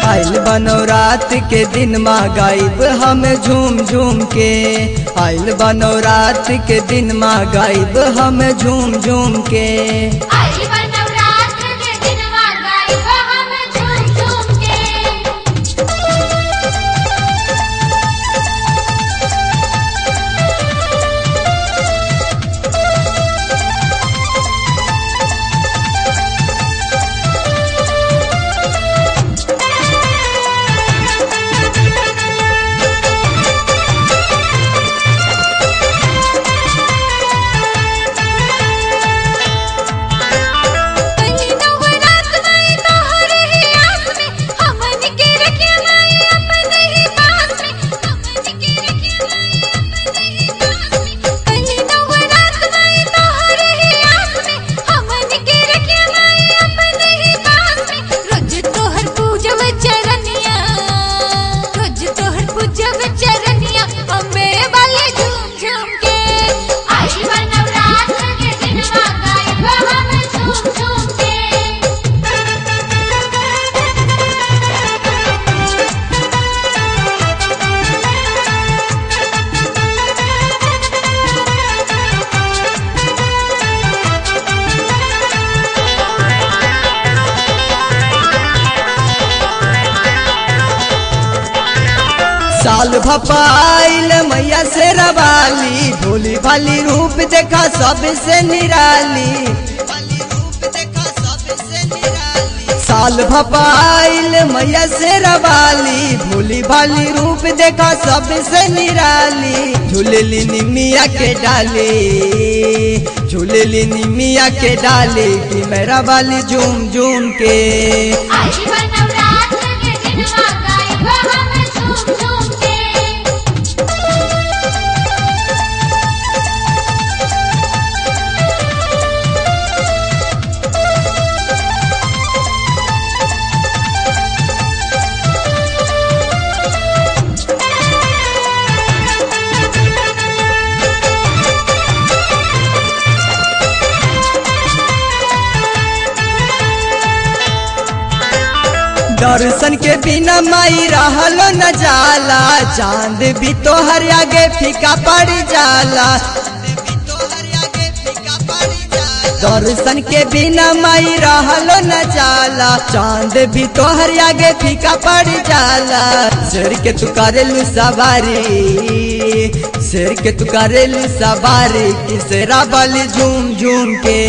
आइल बनौरात के दिन माँ गाइब हम झूम झूम के। आइल बनौरात के दिन माँ गाइब हम झूम झूम के। साल भपाइल मैया से रवाली, भोली भाली रूप देखा सबसे निराली। साल भपाइल मैया से रवाली, भोली भाली रूप देखा सबसे निराली। झूलेली निमिया के डाली, झूलेली निमिया के डाली कि मेरा वाली झूम झूम के। दर्शन के बिना माई रहलो न जाला, चांद भी तो हर आगे फीका पड़ जाला। दर्शन के बिना माई रहलो न जाला, चांद भी तो हर आगे फीका पड़ जाला। शेर के तू करेलू सवारी, शेर के तू करेलू सवारी कि शेरा वाली झूम झूम के।